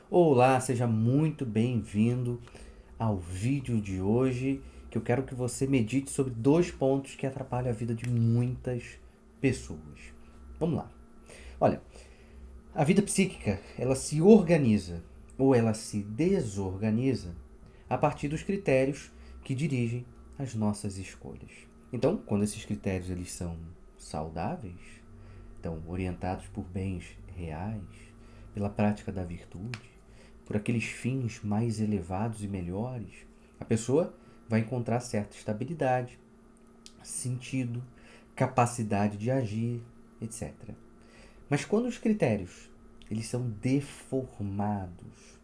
Olá, seja muito bem-vindo ao vídeo de hoje, que eu quero que você medite sobre dois pontos que atrapalham a vida de muitas pessoas. Vamos lá. Olha, a vida psíquica, ela se organiza ou ela se desorganiza a partir dos critérios que dirigem as nossas escolhas. Então, quando esses critérios eles são saudáveis, então orientados por bens reais, pela prática da virtude, por aqueles fins mais elevados e melhores, a pessoa vai encontrar certa estabilidade, sentido, capacidade de agir, etc. Mas quando os critérios eles são deformados,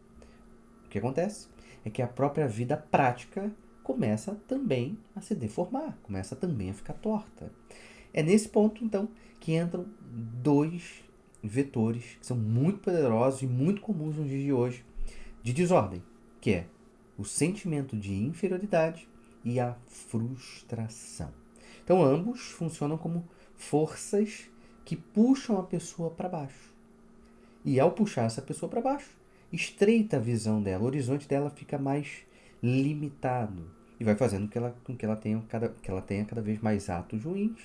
o que acontece é que a própria vida prática começa também a se deformar, começa também a ficar torta. É nesse ponto, então, que entram dois vetores que são muito poderosos e muito comuns nos dias de hoje de desordem, que é o sentimento de inferioridade e a frustração. Então, ambos funcionam como forças que puxam a pessoa para baixo. E ao puxar essa pessoa para baixo, estreita a visão dela, o horizonte dela fica mais limitado e vai fazendo com que ela tenha cada vez mais atos ruins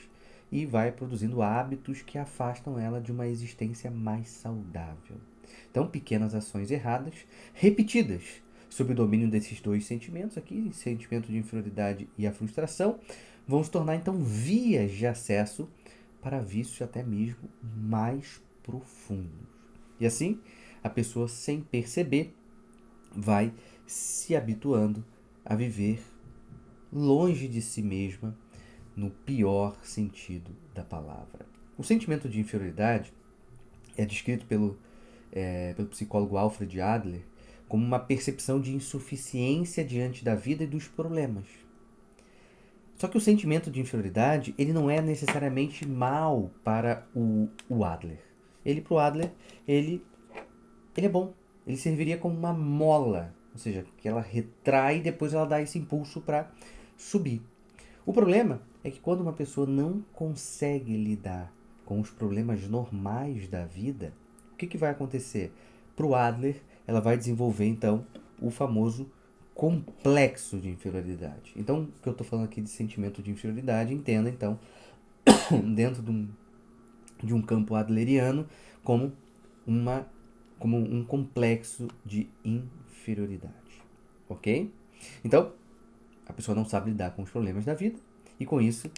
e vai produzindo hábitos que afastam ela de uma existência mais saudável. Então, pequenas ações erradas, repetidas, sob o domínio desses dois sentimentos aqui, sentimento de inferioridade e a frustração, vão se tornar então vias de acesso para vícios até mesmo mais profundos. E assim, a pessoa, sem perceber, vai se habituando a viver longe de si mesma, no pior sentido da palavra. O sentimento de inferioridade é descrito pelo psicólogo Alfred Adler como uma percepção de insuficiência diante da vida e dos problemas. Só que o sentimento de inferioridade ele não é necessariamente mal para o Adler. Para o Adler, ele ele é bom. Ele serviria como uma mola, ou seja, que ela retrai e depois ela dá esse impulso para subir. O problema é que quando uma pessoa não consegue lidar com os problemas normais da vida, o que vai acontecer? Para o Adler, ela vai desenvolver então o famoso complexo de inferioridade. Então, o que eu estou falando aqui de sentimento de inferioridade, entenda então, dentro de um campo adleriano, como uma como um complexo de inferioridade, ok? Então, a pessoa não sabe lidar com os problemas da vida e com isso,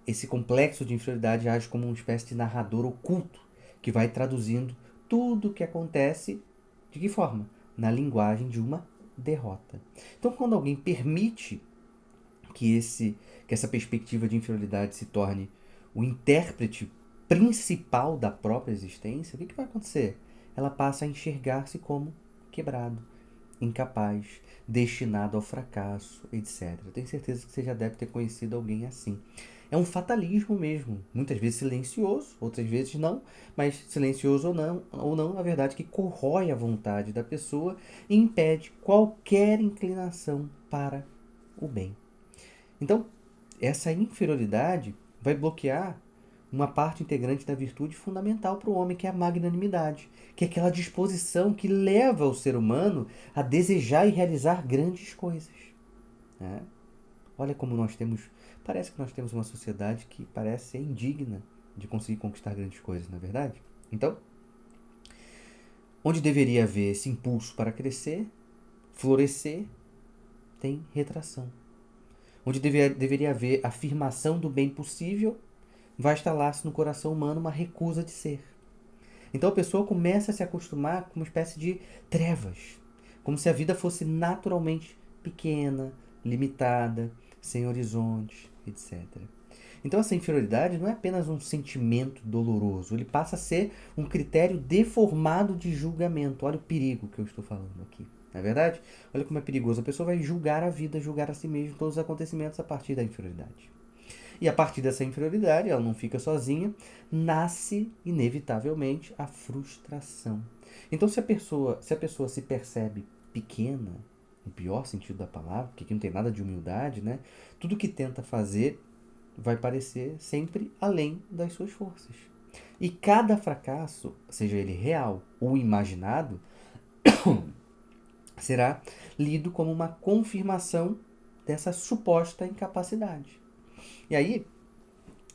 esse complexo de inferioridade age como uma espécie de narrador oculto que vai traduzindo tudo o que acontece de que forma? Na linguagem de uma derrota. Então, quando alguém permite que essa perspectiva de inferioridade se torne o intérprete principal da própria existência, o que vai acontecer? Ela passa a enxergar-se como quebrado, incapaz, destinado ao fracasso, etc. Eu tenho certeza que você já deve ter conhecido alguém assim. É um fatalismo mesmo, muitas vezes silencioso, outras vezes não, mas silencioso ou não, a verdade é que corrói a vontade da pessoa e impede qualquer inclinação para o bem. Então, essa inferioridade vai bloquear uma parte integrante da virtude fundamental para o homem, que é a magnanimidade, que é aquela disposição que leva o ser humano a desejar e realizar grandes coisas. Né? Olha como nós temos. Parece que nós temos uma sociedade que parece ser indigna de conseguir conquistar grandes coisas, não é verdade? Então, onde deveria haver esse impulso para crescer, florescer, tem retração. Onde deveria haver afirmação do bem possível, vai instalar-se no coração humano uma recusa de ser. Então a pessoa começa a se acostumar com uma espécie de trevas, como se a vida fosse naturalmente pequena, limitada, sem horizontes, etc. Então essa inferioridade não é apenas um sentimento doloroso, ele passa a ser um critério deformado de julgamento. Olha o perigo que eu estou falando aqui. Não é verdade? Olha como é perigoso. A pessoa vai julgar a vida, julgar a si mesma, todos os acontecimentos a partir da inferioridade. E a partir dessa inferioridade, ela não fica sozinha, nasce inevitavelmente a frustração. Então, se a pessoa se percebe pequena, no pior sentido da palavra, porque aqui não tem nada de humildade, né? Tudo que tenta fazer vai parecer sempre além das suas forças. E cada fracasso, seja ele real ou imaginado, será lido como uma confirmação dessa suposta incapacidade. E aí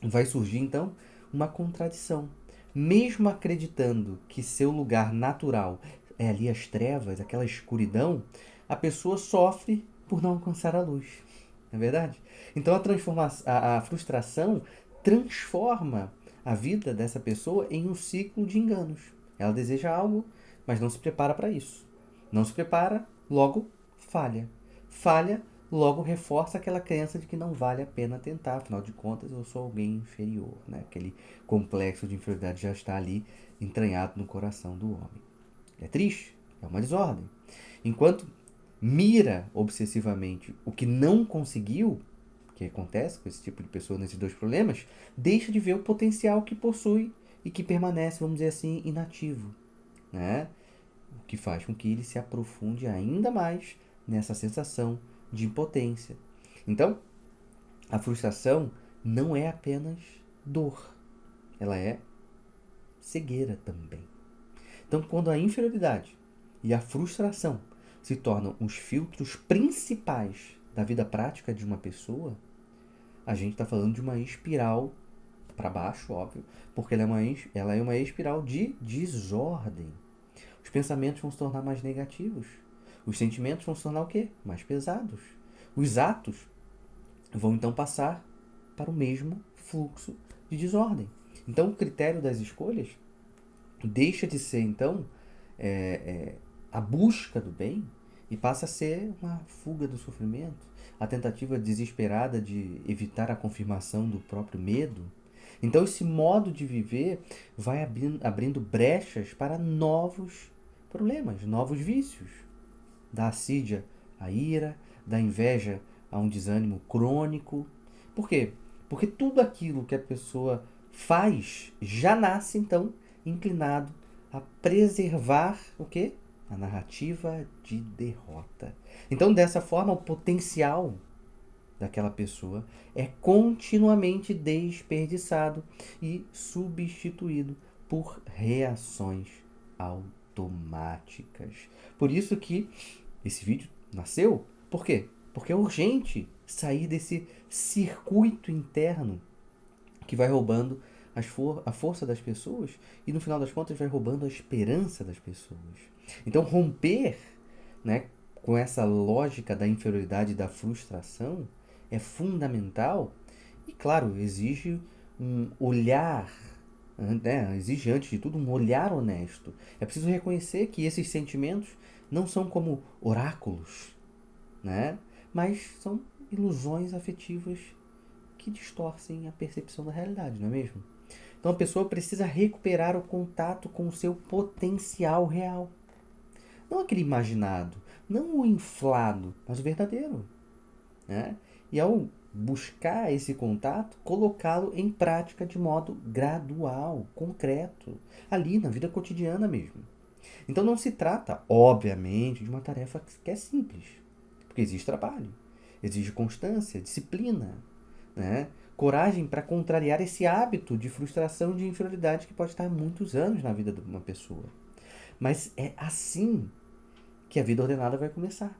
vai surgir então uma contradição. Mesmo acreditando que seu lugar natural é ali as trevas, aquela escuridão, a pessoa sofre por não alcançar a luz. Não é verdade? Então a frustração transforma a vida dessa pessoa em um ciclo de enganos. Ela deseja algo, mas não se prepara para isso. Não se prepara, logo falha. Falha, logo reforça aquela crença de que não vale a pena tentar, afinal de contas eu sou alguém inferior, né? Aquele complexo de inferioridade já está ali entranhado no coração do homem. É triste, é uma desordem. Enquanto mira obsessivamente o que não conseguiu, que acontece com esse tipo de pessoa nesses dois problemas, deixa de ver o potencial que possui e que permanece, vamos dizer assim, inativo, né? O que faz com que ele se aprofunde ainda mais nessa sensação de impotência. Então, a frustração não é apenas dor, ela é cegueira também. Então, quando a inferioridade e a frustração se tornam os filtros principais da vida prática de uma pessoa, a gente está falando de uma espiral para baixo, óbvio, porque ela é uma espiral de desordem. Os pensamentos vão se tornar mais negativos. Os sentimentos vão se tornar o quê? Mais pesados. Os atos vão então passar para o mesmo fluxo de desordem. Então, o critério das escolhas deixa de ser, então, a busca do bem e passa a ser uma fuga do sofrimento, a tentativa desesperada de evitar a confirmação do próprio medo. Então, esse modo de viver vai abrindo brechas para novos problemas, novos vícios. Da assídia à ira, da inveja a um desânimo crônico. Por quê? Porque tudo aquilo que a pessoa faz já nasce, então, inclinado a preservar o quê? A narrativa de derrota. Então, dessa forma, o potencial daquela pessoa é continuamente desperdiçado e substituído por reações automáticas. Por isso que esse vídeo nasceu. Por quê? Porque é urgente sair desse circuito interno que vai roubando a força das pessoas e no final das contas vai roubando a esperança das pessoas. Então romper, né, com essa lógica da inferioridade e da frustração é fundamental e, claro, exige um olhar, né, exige antes de tudo um olhar honesto. É preciso reconhecer que esses sentimentos não são como oráculos, né, mas são ilusões afetivas que distorcem a percepção da realidade, não é mesmo? Então a pessoa precisa recuperar o contato com o seu potencial real. Não aquele imaginado, não o inflado, mas o verdadeiro. Né? E ao buscar esse contato, colocá-lo em prática de modo gradual, concreto, ali na vida cotidiana mesmo. Então não se trata, obviamente, de uma tarefa que é simples, porque exige trabalho, exige constância, disciplina, né? Coragem para contrariar esse hábito de frustração, de inferioridade que pode estar há muitos anos na vida de uma pessoa. Mas é assim que a vida ordenada vai começar.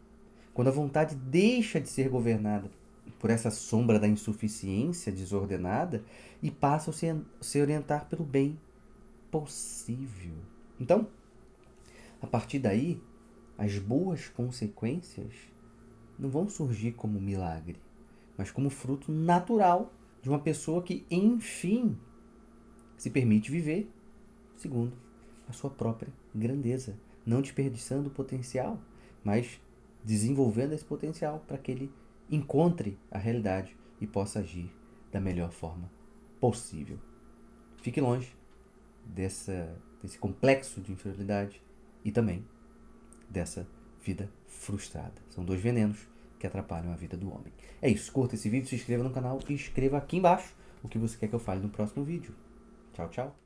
Quando a vontade deixa de ser governada por essa sombra da insuficiência desordenada e passa a se orientar pelo bem possível. Então, a partir daí, as boas consequências não vão surgir como milagre, mas como fruto natural de uma pessoa que, enfim, se permite viver segundo a sua própria grandeza, não desperdiçando o potencial, mas desenvolvendo esse potencial para que ele encontre a realidade e possa agir da melhor forma possível. Fique longe desse complexo de inferioridade e também dessa vida frustrada. São dois venenos que atrapalham a vida do homem. É isso, curta esse vídeo, se inscreva no canal e escreva aqui embaixo o que você quer que eu fale no próximo vídeo. Tchau, tchau.